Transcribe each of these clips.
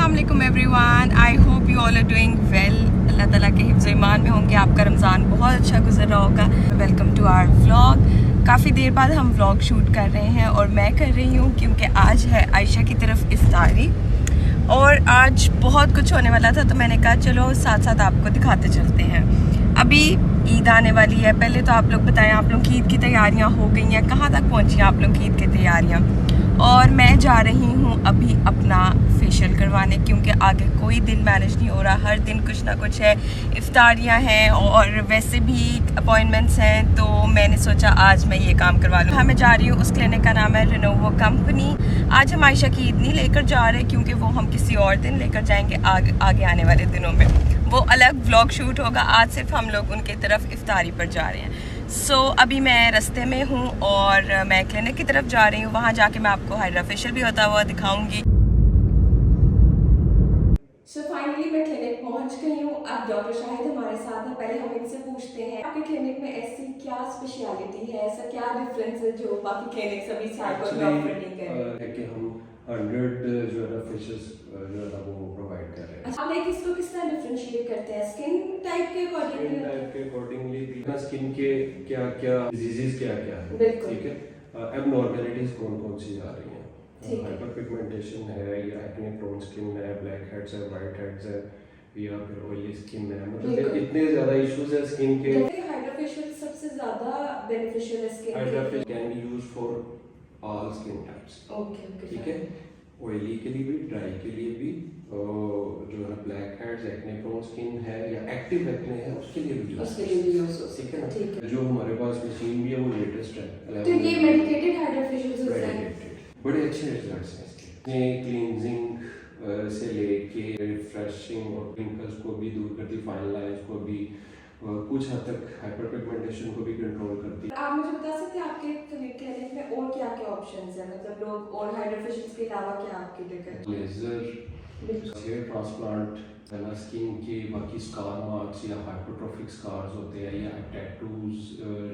Assalamualaikum everyone. I hope you all are doing well. अल्लाह ताला के हिफ्ज़ ईमान में होंगे. आपका रमज़ान बहुत अच्छा गुजर रहा होगा. Welcome to our vlog. काफ़ी देर बाद हम व्लॉग शूट कर रहे हैं और मैं कर रही हूँ क्योंकि आज है आयशा की तरफ इफ्तारी और आज बहुत कुछ होने वाला था, तो मैंने कहा चलो साथ साथ आपको दिखाते चलते हैं. अभी ईद आने वाली है. पहले तो आप लोग बताएं, आप लोग की ईद की तैयारियां हो गई हैं? कहाँ तक पहुँची हैं आप लोग की ईद की तैयारियां? और मैं जा रही हूँ अभी अपना फेशियल करवाने क्योंकि आगे कोई दिन मैनेज नहीं हो रहा. हर दिन कुछ ना कुछ है, इफ्तारियाँ हैं और वैसे भी अपॉइंटमेंट्स हैं, तो मैंने सोचा आज मैं ये काम करवा लूँ. हाँ, मैं जा रही हूँ. उस क्लिनिक का नाम है रेनोवो कंपनी. आज हम आयशा की ईद नहीं लेकर जा रहे क्योंकि वो हम किसी और दिन लेकर जाएंगे आगे आने वाले दिनों में. वो अलग व्लॉग शूट होगा. आज सिर्फ हम लोग उनकी तरफ इफ्तारी पर जा रहे हैं. अभी मैं रास्ते में हूँ और मैं क्लिनिक की तरफ जा रही हूँ. वहाँ जाके मैं आपको हाइड्रा फेशियल भी होता हुआ दिखाऊंगी. फाइनली मैं क्लिनिक पहुँच गई हूँ. अब डॉक्टर शाहिद हमारे साथ हैं. पहले हम इनसे पूछते हैं आपके क्लिनिक में ऐसी क्या स्पेशलिटी है, ऐसा क्या डिफरेंस है जो बाकी क्लिनिक्स अभी साइड पर ऑफर नहीं कर रहे हैं? कि हम 100 जो है ना फेशियल्स जो है ना वो प्रोवाइड कर रहे हैं. आप लाइक इसको किस तरह डिफरेंशिएट करते हैं? स्किन टाइप के अकॉर्डिंगली स्किन के क्या क्या डिजीजेस क्या क्या है, ठीक है. एबनॉर्मलिटीज कौन कौन सी आ रही हैं? हाइपर पिगमेंटेशन है या एक्ने प्रोन स्किन है, ब्लैक हेड्स है, वाइट हेड्स है, या फिर ऑयली स्किन है. मतलब इतने ज्यादा इश्यूज है स्किन के. हाइड्रा फेशियल सबसे ज्यादा बेनिफिशियल है स्किन के. Hydra facial can be used for all skin types. Okay, ठीक है. ऑयली के लिए भी, ड्राई के लिए भी, जो है blackheads, acne prone skin है या एक्टिव एक्ने है उसके लिए भी यूज. ठीक है ना. जो हमारे पास मशीन भी है वो लेटेस्ट है. तो ये मेडिकेटेड हाइड्रा फेशियल्स होते हैं. बड़े अच्छे रिजल्ट्स हैं इसके. क्लींजिंग से लेके रिफ्रेशिंग और पिंपल्स को भी दूर करती, फाइन लाइंस को भी, कुछ हद तक हाइपर पिगमेंटेशन को भी कंट्रोल करती है. आप मुझे बता सकते हैं आपके क्लिनिक में और क्या क्या ऑप्शंस हैं? मतलब लोग और हाइड्रा फेशियल्स के अलावा क्या आपके जगह? लेजर, हेयर ट्रांसप्लांट है ना, स्किन के बाकी स्कार मार्क्स या हाइपरट्रोफिक स्कार्स होते हैं या टैटूज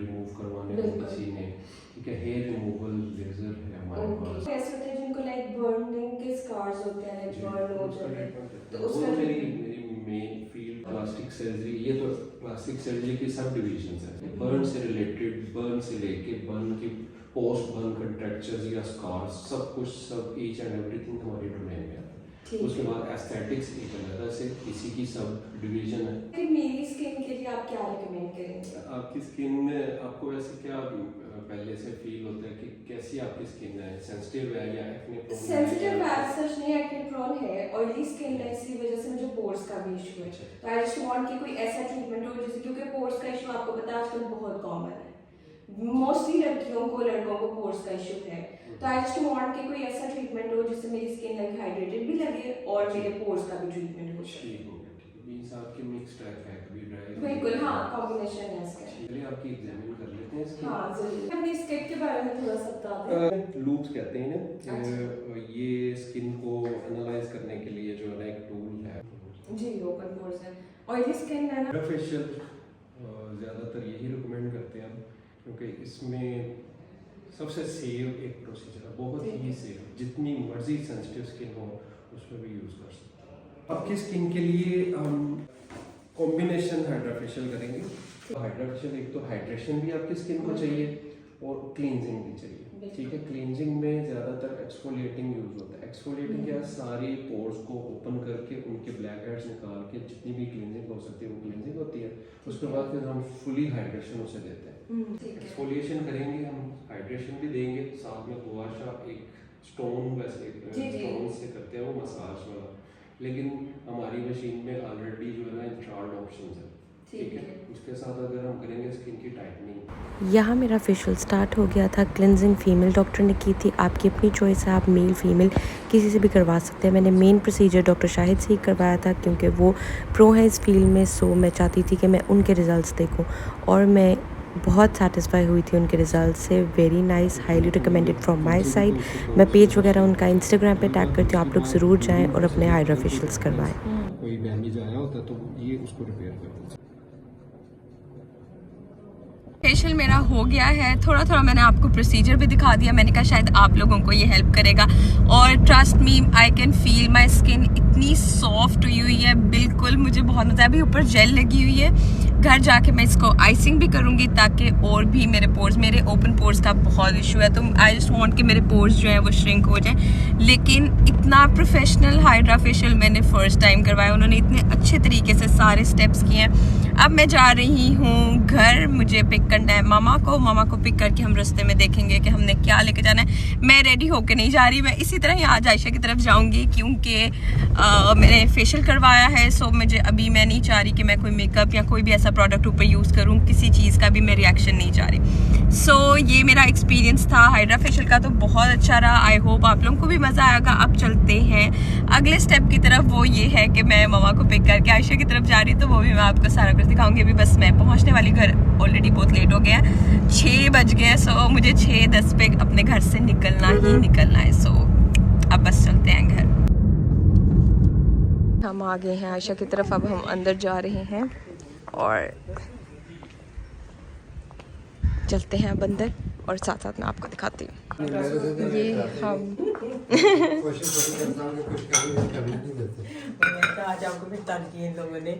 रिमूव करवाने को किसी ने, ठीक है. हेयर रिमूवल लेजर है हमारे पास. कैसे होते हैं जिनको लाइक बर्निंग के स्कार्स होते हैं, बर्न हो जाते हैं, तो उसमें मेरी मेन फील्ड प्लास्टिक सर्जरी. ये तो प्लास्टिक सर्जरी की सब डिविजन्स हैं. बर्न से रिलेटेड, बर्न से लेके बर्न की पोस्ट बर्न कंट्रैक्चर्स या स्कार्स, सब कुछ, सब ईच एंड एवरीथिंग हमारी डोमेन में आता है. उसके बाद एस्थेटिक्स एक अलग से इसी की सब डिवीजन है. मेरी स्किन के लिए आप क्या रिकमेंड करेंगे? आपकी स्किन में आपको वैसे क्या पहले से फील होता है कि कैसी आपकी स्किन है? सेंसिटिव है या एक्ने प्रोन? सेंसिटिव है, सच नहीं, एक्ने प्रोन है. ऑयली स्किन है, इसी वजह से मुझे पोर्स का भी इशू है. तो आई जस्ट वांट कि कोई ऐसा ट्रीटमेंट हो जैसे, क्योंकि पोर्स का इशू आपको पता है आजकल बहुत कॉमन है. मोस्टली लड़कियों को, लड़कों को पोर्स का इशू है. तो आई जस्ट वांट कि कोई ऐसा ट्रीटमेंट हो जिससे मेरी स्किन लाइक हाइड्रेटेड भी लगे और मेरे पोर्स का भी ट्रीटमेंट हो. ठीक हो गया. मींस आपकी मिक्स टाइप है, कभी ड्राई. बिल्कुल, हाँ, कॉम्बिनेशन है इसका. चलिए आपकी एग्जामिन कर लेते हैं इसकी. हाँ जरूर. अपनी स्किन के बारे में थोड़ा सा बता दें. लूप्स कहते हैं ना. ये स्किन को एनालाइज करने के लिए जो है ना एक टूल है. जी, ओपन पोर्स है. ऑयली स्किन है ना, फेशियल ज़्यादातर यही रिकमेंड करते हैं हम, क्योंकि इसमें सबसे सेफ एक प्रोसीजर है, बहुत ही सेफ. जितनी मर्जी सेंसिटिव स्किन हो उसमें भी यूज़ कर सकते हैं. आपकी स्किन के लिए हम कॉम्बिनेशन हाइड्रा फेशियल करेंगे. हाइड्रा फेशियल एक तो हाइड्रेशन भी आपकी स्किन को चाहिए और क्लींजिंग भी चाहिए. ठीक है. क्लींजिंग में ज़्यादातर एक्सफोलिएटिंग यूज होता है. एक्सफोलिएटिंग क्या, सारे पोर्स को ओपन करके उनके ब्लैक हेड्स निकाल के जितनी भी क्लींजिंग हो सकती है वो क्लींजिंग होती है. उसके बाद फिर हम फुली हाइड्रेशन उसे देते हैं. एक्सफोलिएशन करेंगे, हम हाइड्रेशन भी देंगे, साथ में गुआशा एक स्टोन, वैसे स्टोन से करते हैं वो मसाज वाला. लेकिन हमारी मशीन में ऑलरेडी जो है ना इंस्टॉल्ड ऑप्शंस है. ठीक है. उसके साथ अगर हम करेंगे स्किन की टाइटनिंग. यहाँ मेरा फेशियल स्टार्ट हो गया था. क्लिनजिंग फीमेल डॉक्टर ने की थी. आपकी अपनी चॉइस है, आप मेल फीमेल किसी से भी करवा सकते हैं. मैंने मेन प्रोसीजर डॉक्टर शाहिद से ही करवाया था क्योंकि वो प्रो है इस फील्ड में. सो मैं चाहती थी कि मैं उनके रिज़ल्ट्स देखूँ और मैं बहुत सेटिस्फाई हुई थी उनके रिज़ल्ट से. Very nice, highly recommended from my side. मैं पेज वगैरह उनका इंस्टाग्राम पे टैग करती हूँ. आप लोग ज़रूर जाएँ और अपने हाइड्रा फेशियल्स करवाएँ. कोई डैमेज आया होता तो ये उसको रिपेयर कर देते. फेशियल मेरा हो गया है, थोड़ा थोड़ा मैंने आपको प्रोसीजर भी दिखा दिया। मैंने कहा शायद आप लोगों को ये हेल्प करेगा। और trust me, I can feel my skin इतनी सॉफ्ट हुई है, बिल्कुल मुझे बहुत मजा है। अभी ऊपर जेल लगी हुई है, घर जाके मैं इसको आइसिंग भी करूँगी ताकि और भी मेरे ओपन पोर्स का बहुत इशू है, तो आई जस्ट वांट कि मेरे पोर्स जो हैं वो श्रिंक हो जाएं। लेकिन इतना प्रोफेशनल हाइड्रा फेशियल मैंने फर्स्ट टाइम करवाया, उन्होंने इतने अच्छे तरीके से सारे स्टेप्स किए हैं। अब मैं जा रही हूँ घर, मुझे पिक करना है मामा को पिक करके हम रास्ते में देखेंगे कि हमने क्या लेके जाना है। मैं रेडी होके नहीं जा रही, मैं इसी तरह ही आज आयशा की तरफ जाऊँगी क्योंकि मैंने फेशियल करवाया है। सो मुझे अभी मैं नहीं चाह रही कि मैं कोई मेकअप या कोई भी ऐसा प्रोडक्ट ऊपर यूज़ करूँ, किसी चीज़ का भी मैं रिएक्शन नहीं चाह रही। सो ये मेरा एक्सपीरियंस था हाइड्रा फेशियल का, तो बहुत अच्छा रहा। आई होप आप लोगों को भी मज़ा आएगा। अब चलते हैं अगले स्टेप की तरफ, वो ये है कि मैं मामा को पिक करके आयशा की तरफ जा रही, तो वो भी मैं आपको सारा कुछ दिखाऊंगी। अभी बस मैं पहुंचने वाली, घर ऑलरेडी बहुत लेट हो गया है, 6 बज गए। सो मुझे 6:10 पे अपने घर से निकलना है। सो अब बस चलते हैं घर। हम आ गए हैं आयशा की तरफ, अब हम अंदर जा रहे हैं और चलते हैं अब अंदर, और साथ साथ मैं आपको दिखाती हूँ। ये हम आज आपको फिर तंग किए इन लोगों ने।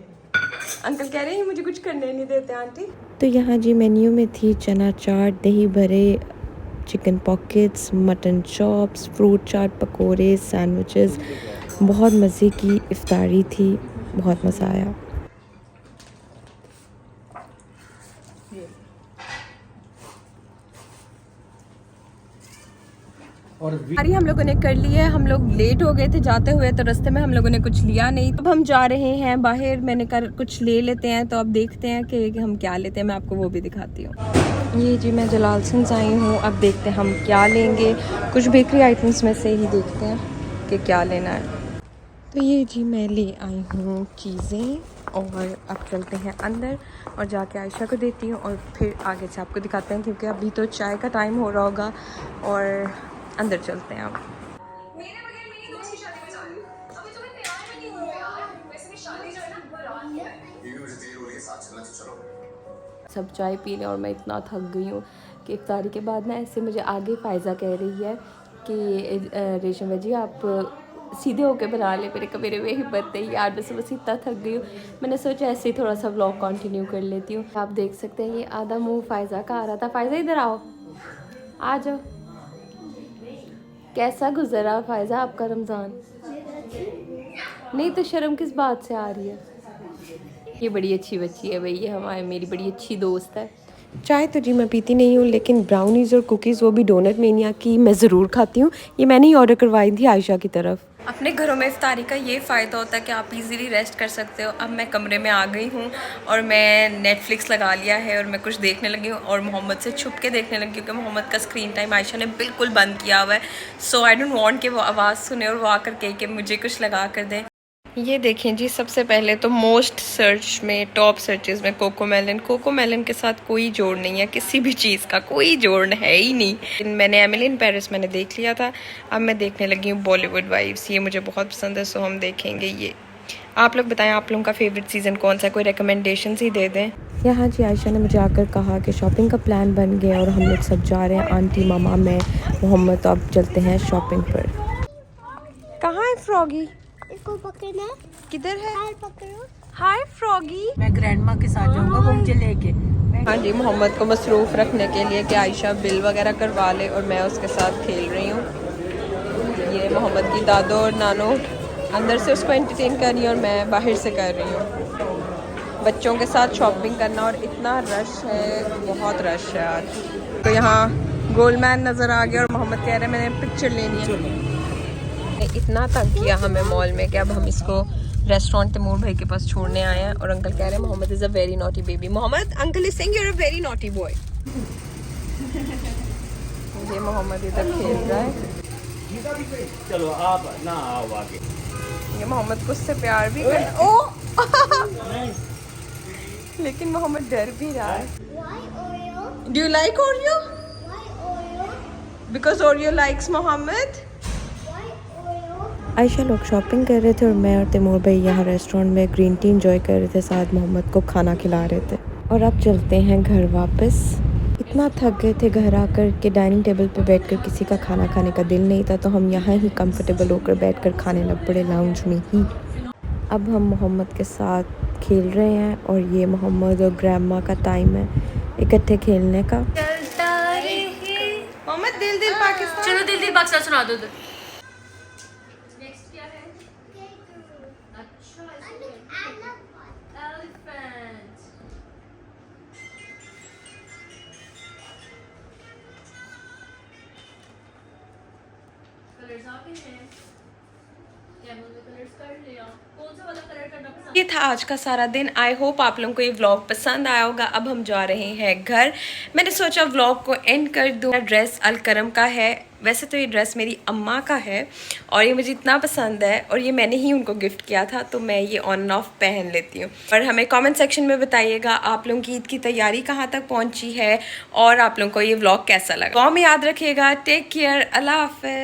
अंकल कह रहे हैं मुझे कुछ करने नहीं देते आंटी। तो यहाँ जी मेन्यू में थी चना चाट, दही भरे, chicken pockets, mutton chops, fruit chaat, पकोड़े, सैंडविचेस। बहुत मज़े की इफ्तारी थी, बहुत मज़ा आया। अरे हम लोगों ने कर लिया है, हम लोग लेट हो गए थे जाते हुए, तो रास्ते में हम लोगों ने कुछ लिया नहीं। अब हम जा रहे हैं बाहर, मैंने कर कुछ ले लेते हैं, तो अब देखते हैं कि हम क्या लेते हैं, मैं आपको वो भी दिखाती हूँ। ये जी मैं जलाल सिंह आई हूँ, अब देखते हैं हम क्या लेंगे। कुछ बेकरी आइटम्स में से ही देखते हैं कि क्या लेना है। तो ये जी मैं ले आई हूँ चीज़ें, और अब चलते हैं अंदर और जाके आयशा को देती हूँ और फिर आगे से आपको दिखाते हैं, क्योंकि अभी तो चाय का टाइम हो रहा होगा। और अंदर चलते हैं अब। सब चाय पी लें और मैं इतना थक गई हूँ कि इफ्तारी के बाद ना ऐसे मुझे आगे फ़ायज़ा कह रही है कि रेशम भाई जी आप सीधे होके बना ले, मेरे में हिम्मत नहीं यार, बस इतना थक गई हूँ। मैंने सोचा ऐसे ही थोड़ा सा व्लॉग कंटिन्यू कर लेती हूँ। आप देख सकते हैं ये आधा मुंह फ़ायज़ा का आ रहा था। फ़ायज़ा इधर आओ, आ जाओ। कैसा गुजरा फ़ायज़ा आपका रमज़ान? नहीं तो शर्म किस बात से आ रही है? ये बड़ी अच्छी बच्ची है भाई, ये मेरी बड़ी अच्छी दोस्त है। चाय तो जी मैं पीती नहीं हूँ, लेकिन ब्राउनीज़ और कुकीज़ वो भी डोनट मेनिया की मैं ज़रूर खाती हूँ। ये मैंने ही ऑर्डर करवाई थी आयशा की तरफ। अपने घरों में इफ्तारी का ये फ़ायदा होता है कि आप इजीली रेस्ट कर सकते हो। अब मैं कमरे में आ गई हूँ और मैं नेटफ्लिक्स लगा लिया है और मैं कुछ देखने लगी हूँ, और मोहम्मद से छुप के देखने लगी क्योंकि मोहम्मद का स्क्रीन टाइम आयशा ने बिल्कुल बंद किया हुआ है। सो आई डोंट वांट कि वो आवाज़ सुने और वो आकर कहे कि मुझे कुछ लगा कर दें। ये देखें जी, सबसे पहले तो मोस्ट सर्च में, टॉप सर्चेस में कोकोमेलन के साथ कोई जोड़ नहीं है, किसी भी चीज़ का कोई जोड़ है ही नहीं। मैंने एमिली इन पेरिस मैंने देख लिया था, अब मैं देखने लगी हूँ बॉलीवुड वाइब्स। ये मुझे बहुत पसंद है, सो हम देखेंगे ये। आप लोग बताएं आप लोगों का फेवरेट सीज़न कौन सा है, कोई रिकमेंडेशंस ही दे दें। यहाँ जी आयशा ने मुझे आकर कहा कि शॉपिंग का प्लान बन गया और हम लोग सब जा रहे हैं, आंटी, मामा, मैं, मोहम्मद। तो अब चलते हैं शॉपिंग पर। कहाँ है फ्रॉगी? इसको पकड़ना। किधर है? हाय पकड़ो। हाय फ्रॉगी। मैं ग्रैंडमा के साथ जाऊंगा, वो मुझे लेके। हाँ जी, मोहम्मद को मसरूफ़ रखने के लिए कि आयशा बिल वगैरह करवा ले और मैं उसके साथ खेल रही हूँ। ये मोहम्मद की दादो और नानो अंदर से उसको एंटरटेन कर रही है और मैं बाहर से कर रही हूँ। बच्चों के साथ शॉपिंग करना, और इतना रश है, बहुत रश है आज। तो यहाँ गोल्डमैन नज़र आ गया और मोहम्मद कह रहे हैं मैंने पिक्चर लेनी है। इतना तंग किया हमें मॉल में कि अब हम इसको रेस्टोरेंट तैमूर भाई के पास छोड़ने आए हैं, और अंकल कह रहे हैं Mohammed is a very naughty baby. Mohammed, uncle is saying you are a very naughty boy. ये मोहम्मद इधर खेल रहा है। चलो आप ना आओ आगे। ये मोहम्मद को उससे प्यार भी कर ओ लेकिन मोहम्मद डर भी रहा है। Do you like Oreo? Because Oreo likes Mohammed. Ayesha लोग शॉपिंग कर रहे थे और मैं और तैमूर भाई यहाँ रेस्टोरेंट में ग्रीन टी इंजॉय कर रहे थे, साथ मोहम्मद को खाना खिला रहे थे। और अब चलते हैं घर वापस। इतना थक गए थे घर आकर के डाइनिंग टेबल पे बैठकर किसी का खाना खाने का दिल नहीं था, तो हम यहाँ ही कंफर्टेबल होकर बैठकर खाने लग पड़े लाउंज में ही। अब हम मोहम्मद के साथ खेल रहे हैं और ये मोहम्मद और ग्रैंडमा का टाइम है इकट्ठे खेलने का। मोहम्मद दिल दिल पाकिस्तान, चलो दिल दिल पाकिस्तान सुना दो। नेक्स्ट क्या है? अच्छा एलिफेंट। कलर्स आ गए हैं, कैमल में कलर्स कर लिया। कौन सा वाला कलर करना पसंद? ये था आज का सारा दिन। आई होप आप लोगों को ये व्लॉग पसंद आया होगा। अब हम जा रहे हैं घर। मैंने सोचा व्लॉग को एंड कर दूँ। ड्रेस अलकरम का है। वैसे तो ये ड्रेस मेरी अम्मा का है और ये मुझे इतना पसंद है और ये मैंने ही उनको गिफ्ट किया था, तो मैं ये ऑन एंड ऑफ पहन लेती हूँ। और हमें कमेंट सेक्शन में बताइएगा आप लोगों की ईद की तैयारी कहाँ तक पहुँची है और आप लोगों को ये व्लॉग कैसा लगा। दुआ में याद रखिएगा। Take care. अल्लाह हाफ़िज़।